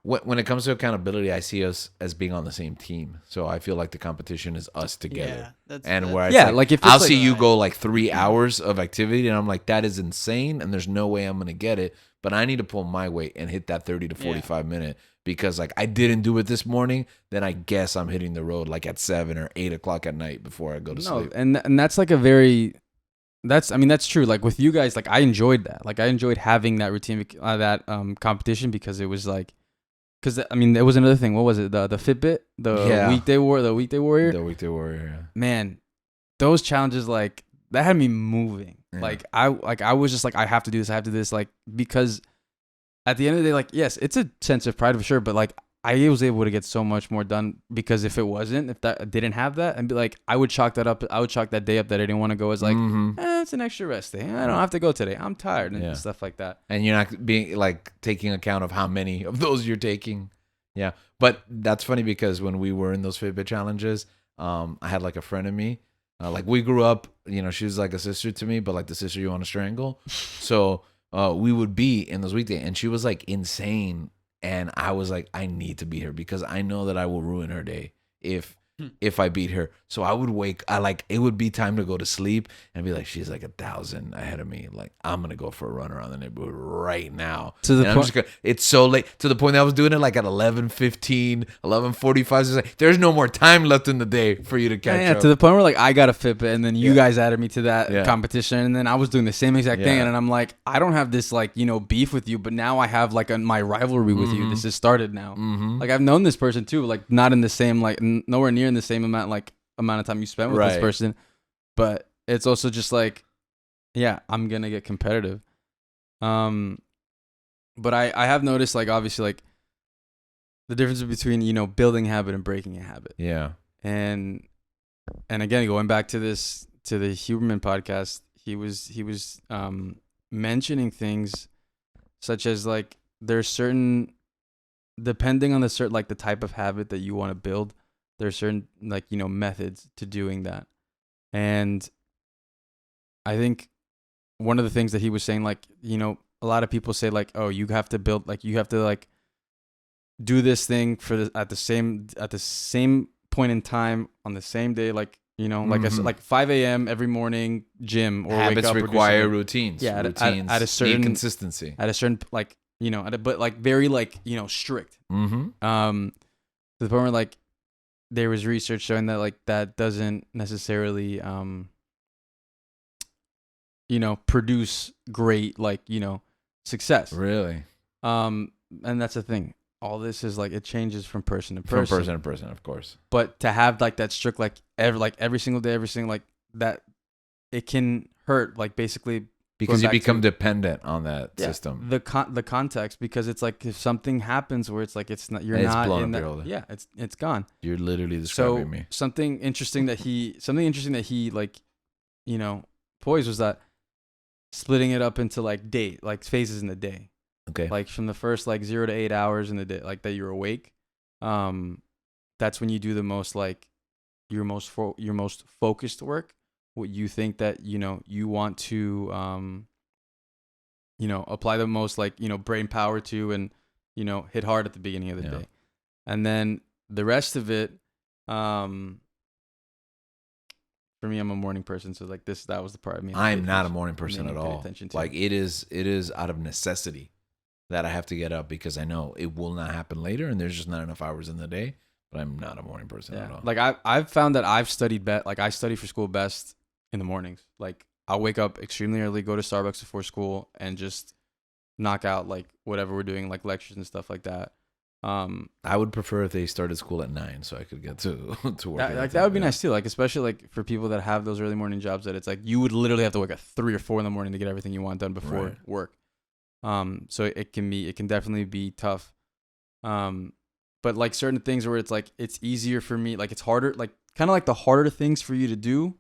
When it comes to accountability, I see us as being on the same team. So I feel like the competition is us together. Yeah, And where yeah, it's like if it's I'll like, see you go like 3 hours of activity, and I'm like, that is insane, and there's no way I'm gonna get it. But I need to pull my weight and hit that 30 to 45 minute because like I didn't do it this morning. Then I guess I'm hitting the road like at 7 or 8 o'clock at night before I go to sleep. and that's like that's true. Like with you guys, like I enjoyed that. Like I enjoyed having that routine, that competition because it was like, there was another thing. What was it? The Fitbit, the weekday warrior. The weekday warrior. Yeah. Man, those challenges like that had me moving. Yeah. Like I was just like I have to do this. I have to do this. Like because at the end of the day, like yes, it's a sense of pride for sure. But like I was able to get so much more done because if that didn't have that, and be like I would chalk that up. I would chalk that day up that I didn't want to go as like it's an extra rest day. I don't have to go today. I'm tired and stuff like that. And you're not being like taking account of how many of those you're taking. Yeah. But that's funny because when we were in those Fitbit challenges, I had like a friend of me, like we grew up, she was like a sister to me, but like the sister you want to strangle. So we would be in those weekdays and she was like insane. And I was like, I need to beat her because I know that I will ruin her day if I beat her. So I would it would be time to go to sleep and be like, she's like 1,000 ahead of me. Like, I'm going to go for a run around the neighborhood right now. To the point, it's so late to the point that I was doing it like at 11:15, 11:45. It's like, there's no more time left in the day for you to catch up. To the point where like I got a Fitbit and then you guys added me to that competition and then I was doing the same exact thing and I'm like, I don't have this like, beef with you, but now I have like my rivalry with you. This has started now. Like I've known this person too, like not in the same, like nowhere near in the same amount of time you spent with this person, but it's also just like, I'm gonna get competitive. But I have noticed like obviously like the difference between building a habit and breaking a habit. Yeah. And again, going back to the Huberman podcast, he was mentioning things such as like there's certain, depending on the type of habit that you want to build, there's certain methods to doing that. And I think one of the things that he was saying, like, a lot of people say like, oh, you have to do this thing at the same point in time on the same day, like, like 5 a.m. every morning gym or habits wake up require routines. Yeah, routines at a certain consistency. At a certain but like very strict. To the point where like there was research showing that like that doesn't necessarily produce great success. Really? And that's the thing. all this is like it changes from person to From person. person to person, of course. But to have like that strict every single day, every single like that, it can hurt like basically because you become dependent on that system. The context, because it's like if something happens where it's like it's not it's not blown in up that, it's gone. You're literally describing me. Something interesting that he like, you know, poised was that splitting it up into like phases in the day. Okay. Like from the first like 0 to 8 hours in the day, like that you're awake. That's when you do the most like your most focused work. What you think that, you know, you want to, you know, apply the most like, you know, brain power to, and, you know, hit hard at the beginning of the day. And then the rest of it, for me, I'm a morning person. So like that was the part of me. I'm not a morning person at all. Like it is out of necessity that I have to get up because I know it will not happen later and there's just not enough hours in the day, but I'm not a morning person at all. Like I've found that I've studied like I study for school best in the mornings. Like I'll wake up extremely early, go to Starbucks before school, and just knock out like whatever we're doing, like lectures and stuff like that. I would prefer if they started school at 9 so I could get to work. That would be nice too. Like especially like for people that have those early morning jobs that it's like you would literally have to wake up 3 or 4 in the morning to get everything you want done before work. So it can definitely be tough. But like certain things where it's like it's easier for me, like it's harder, like kind of like the harder things for you to do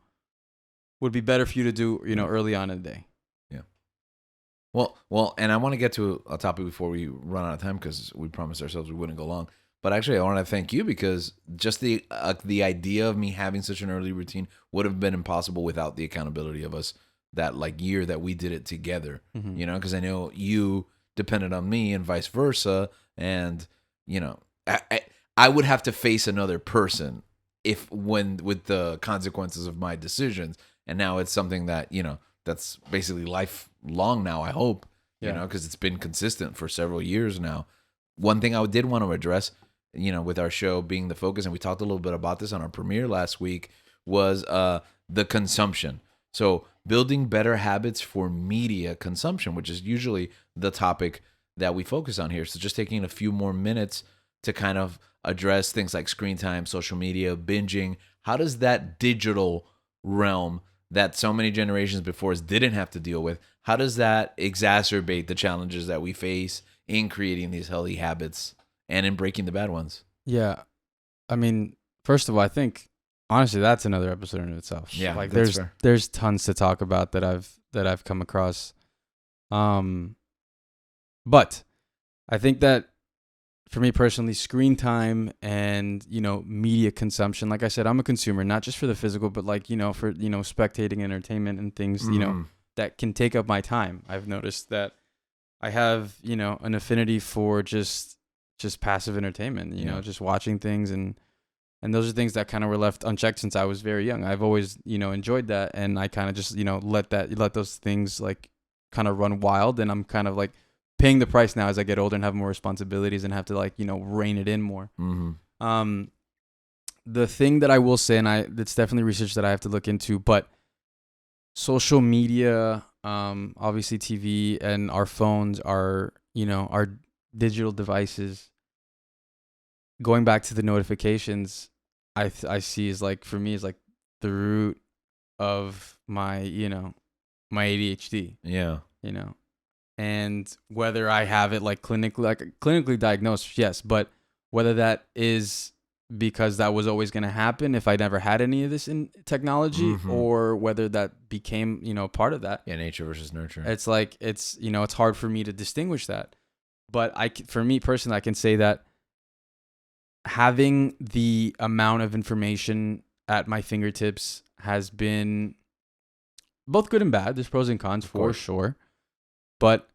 would be better for you to do, you know, early on in the day. Yeah. Well, and I want to get to a topic before we run out of time because we promised ourselves we wouldn't go long. But actually, I want to thank you because just the idea of me having such an early routine would have been impossible without the accountability of us that like year that we did it together. Mm-hmm. You know, because I know you depended on me and vice versa, and you know, I would have to face another person with the consequences of my decisions. And now it's something that, you know, that's basically lifelong now, I hope, you know, because it's been consistent for several years now. One thing I did want to address, you know, with our show being the focus, and we talked a little bit about this on our premiere last week, was the consumption. So building better habits for media consumption, which is usually the topic that we focus on here. So just taking a few more minutes to kind of address things like screen time, social media, binging. How does that digital realm that so many generations before us didn't have to deal with, how does that exacerbate the challenges that we face in creating these healthy habits and in breaking the bad ones? Yeah. I mean, first of all, I think honestly that's another episode in itself. Yeah. Like there's tons to talk about that I've come across. But I think that for me personally, screen time and, you know, media consumption, like I said, I'm a consumer, not just for the physical, but like, you know, for, you know, spectating entertainment and things, you know, that can take up my time. I've noticed that I have, you know, an affinity for just passive entertainment, you know, just watching things. And those are things that kind of were left unchecked since I was very young. I've always, you know, enjoyed that. And I kind of just, you know, let those things like kind of run wild. And I'm kind of like paying the price now as I get older and have more responsibilities and have to like, you know, rein it in more. Mm-hmm. The thing that I will say, and it's definitely research that I have to look into, but social media, obviously TV and our phones are, you know, our digital devices. Going back to the notifications, I see is like, for me, is like the root of my, you know, my ADHD. Yeah. You know, and whether I have it like clinically diagnosed, yes, but whether that is because that was always going to happen if I never had any of this in technology, or whether that became, you know, part of that. Yeah, nature versus nurture. It's like, it's, you know, it's hard for me to distinguish that. But for me personally, I can say that having the amount of information at my fingertips has been both good and bad. There's pros and cons for sure. But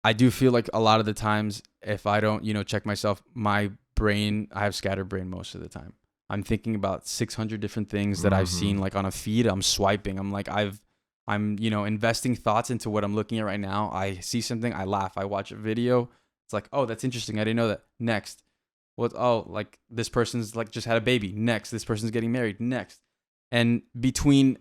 I do feel like a lot of the times, if I don't, you know, check myself, my brain, I have scattered brain most of the time. I'm thinking about 600 different things that I've seen like on a feed. I'm swiping. I'm like, I'm, you know, investing thoughts into what I'm looking at right now. I see something, I laugh. I watch a video. It's like, oh, that's interesting. I didn't know that. Next. What? Oh, like this person's like just had a baby. Next. This person's getting married. Next. And between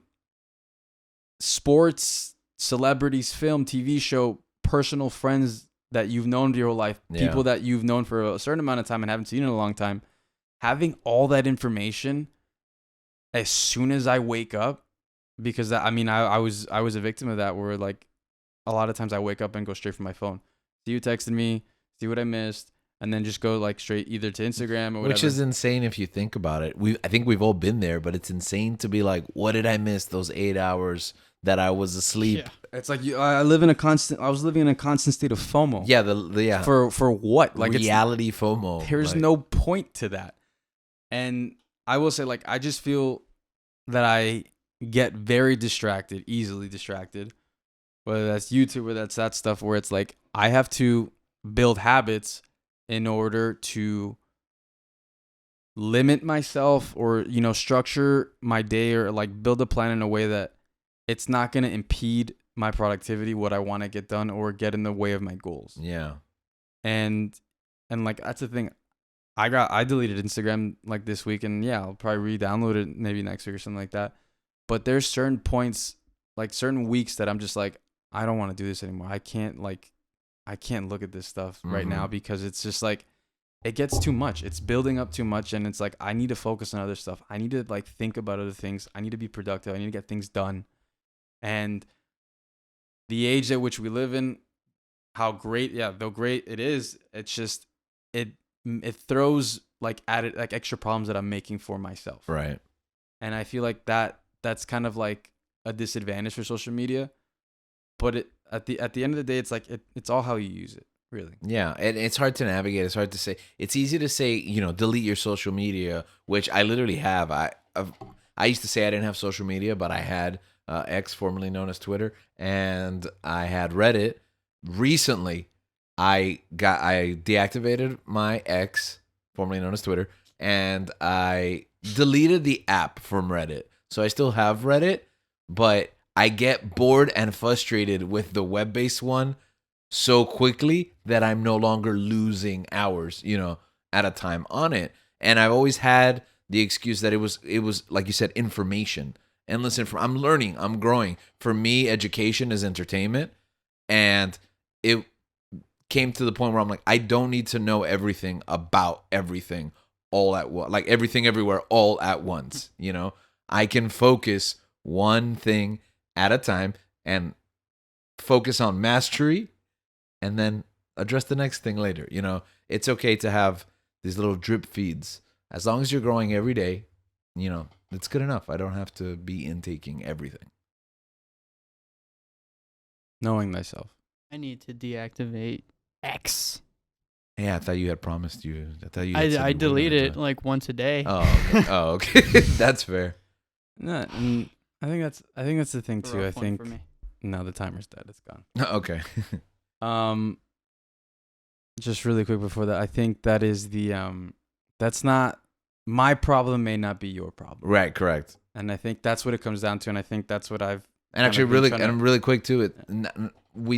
sports, celebrities, film, TV show, personal friends that you've known your whole life, people that you've known for a certain amount of time and haven't seen in a long time, having all that information as soon as I wake up, because I was a victim of that, where like a lot of times I wake up and go straight for my phone. See who texted me, see what I missed, and then just go like straight either to Instagram or whatever. Which is insane if you think about it. I think we've all been there, but it's insane to be like, what did I miss those 8 hours that I was asleep? Yeah. It's like I was living in a constant state of FOMO. Yeah, For what? Like reality FOMO. There's no point to that. And I will say, like, I just feel that I get very distracted, easily distracted. Whether that's YouTube or that's that stuff where it's like I have to build habits in order to limit myself or, structure my day or like build a plan in a way that it's not going to impede my productivity, what I want to get done, or get in the way of my goals. Yeah. And like, that's the thing. I deleted Instagram like this week, and yeah, I'll probably re-download it maybe next week or something like that. But there's certain points, like certain weeks that I'm just like, I don't want to do this anymore. I can't look at this stuff right now because it's just like, it gets too much. It's building up too much. And it's like, I need to focus on other stuff. I need to like think about other things. I need to be productive. I need to get things done. And the age at which we live in, though great it is, it's just, it throws like added, like extra problems that I'm making for myself. Right. And I feel like that's kind of like a disadvantage for social media. But at the end of the day, it's like it's all how you use it, really. Yeah, and it's hard to navigate. It's hard to say. It's easy to say, delete your social media, which I literally have. I used to say I didn't have social media, but I had X, formerly known as Twitter, and I had Reddit. Recently, I deactivated my X, formerly known as Twitter, and I deleted the app from Reddit. So I still have Reddit, but I get bored and frustrated with the web-based one so quickly that I'm no longer losing hours, at a time on it. And I've always had the excuse that it was like you said, information. And listen, I'm learning, I'm growing. For me, education is entertainment. And it came to the point where I'm like, I don't need to know everything about everything all at once, like everything everywhere all at once. I can focus one thing at a time and focus on mastery and then address the next thing later. It's okay to have these little drip feeds. As long as you're growing every day, it's good enough. I don't have to be intaking everything. Knowing thyself. I need to deactivate X. Yeah, I thought you had promised you. I delete it like once a day. Oh, okay. That's fair. No, and I think that's the thing too. I think for me. No, the timer's dead. It's gone. Okay. Just really quick before that, I think that is that's not my problem. May not be your problem. Right. Correct. And I think that's what it comes down to. And I think that's what I've. And actually, really quick too.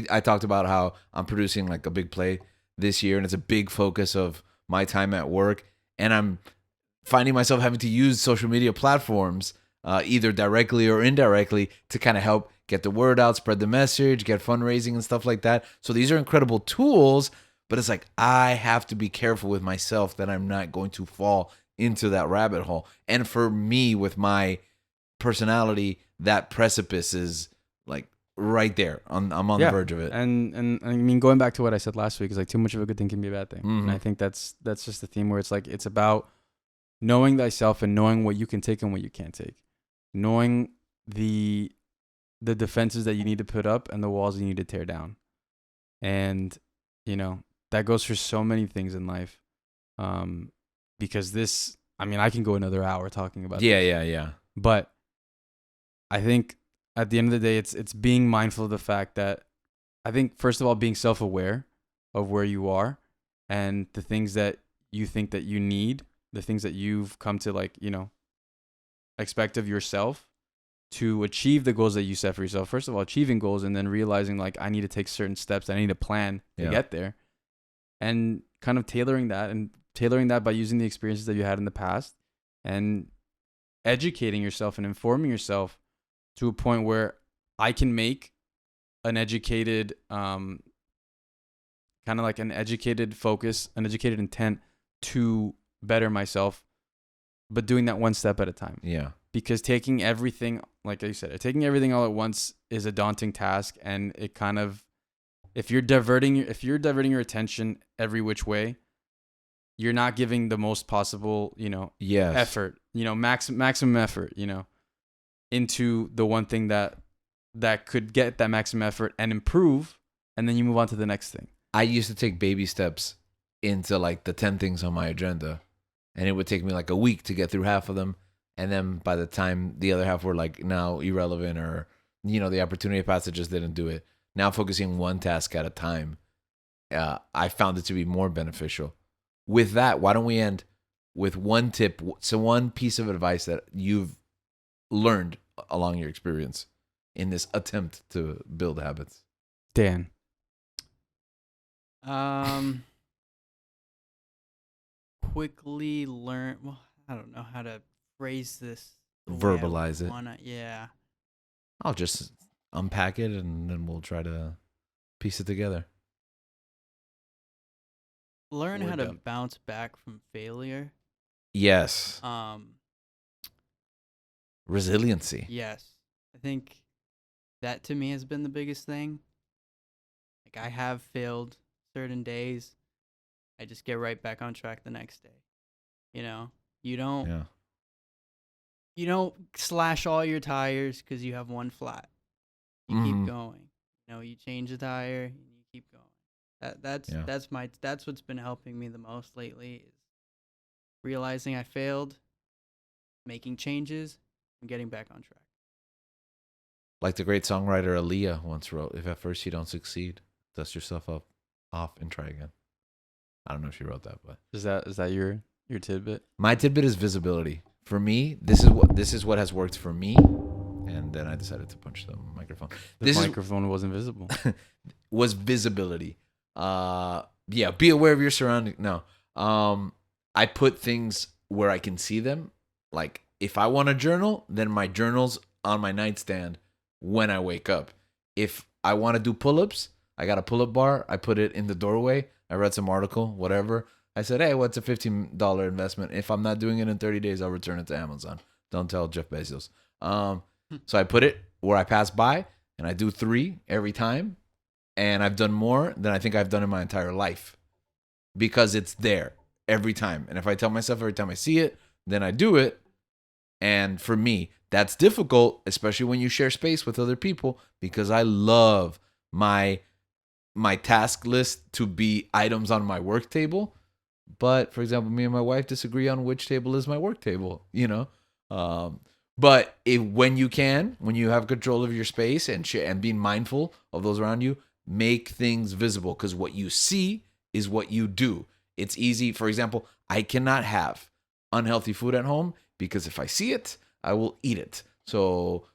I talked about how I'm producing like a big play this year, and it's a big focus of my time at work, and I'm finding myself having to use social media platforms. Either directly or indirectly to kind of help get the word out, spread the message, get fundraising and stuff like that. So these are incredible tools, but it's like I have to be careful with myself that I'm not going to fall into that rabbit hole. And for me, with my personality, that precipice is like right there. I'm on the verge of it. And I mean, going back to what I said last week, is like too much of a good thing can be a bad thing. And I think that's just the theme where it's like it's about knowing thyself and knowing what you can take and what you can't take. Knowing the defenses that you need to put up and the walls you need to tear down. And, that goes for so many things in life. Because I can go another hour talking about this. Yeah. But I think at the end of the day, it's being mindful of the fact that I think, first of all, being self-aware of where you are and the things that you think that you need, the things that you've come to expect of yourself to achieve the goals that you set for yourself. First of all, achieving goals and then realizing like I need to take certain steps. I need a plan to get there, and kind of tailoring that by using the experiences that you had in the past and educating yourself and informing yourself to a point where I can make an educated kind of like an educated focus, an educated intent to better myself, but doing that one step at a time. Yeah. Because taking everything, like you said, taking everything all at once is a daunting task, and it kind of, if you're diverting your attention every which way, you're not giving the most possible, Yes. effort, maximum effort, into the one thing that could get that maximum effort and improve, and then you move on to the next thing. I used to take baby steps into like the 10 things on my agenda, and it would take me like a week to get through half of them. And then by the time the other half were like now irrelevant, or, the opportunity passed, just didn't do it. Now focusing one task at a time, I found it to be more beneficial. With that, why don't we end with one tip, so one piece of advice that you've learned along your experience in this attempt to build habits? Dan. Quickly learn. Well, I don't know how to phrase this. Verbalize it. Yeah. I'll just unpack it, and then we'll try to piece it together. Learn how to bounce back from failure. Yes. Resiliency. Yes. I think that to me has been the biggest thing. Like, I have failed certain days. I just get right back on track the next day. You don't slash all your tires because you have one flat. You keep going. You change the tire and you keep going. That's what's been helping me the most lately, is realizing I failed, making changes, and getting back on track. Like the great songwriter Aaliyah once wrote, "If at first you don't succeed, dust yourself off and try again." I don't know if she wrote that, but is that your tidbit? My tidbit is visibility. For me, this is what has worked for me. And then I decided to punch the microphone. The microphone wasn't visible. Was visibility. Be aware of your surroundings. No. I put things where I can see them. Like, if I want to journal, then my journal's on my nightstand when I wake up. If I want to do pull-ups, I got a pull-up bar. I put it in the doorway. I read some article, whatever. I said, hey, what's a $15 investment? If I'm not doing it in 30 days, I'll return it to Amazon. Don't tell Jeff Bezos. So I put it where I pass by, and I do 3 every time. And I've done more than I think I've done in my entire life, because it's there every time. And if I tell myself every time I see it, then I do it. And for me, that's difficult, especially when you share space with other people, because I love my task list to be items on my work table. But for example, me and my wife disagree on which table is my work table, But when you have control of your space and being mindful of those around you, make things visible, because what you see is what you do. It's easy. For example, I cannot have unhealthy food at home, because if I see it, I will eat it. So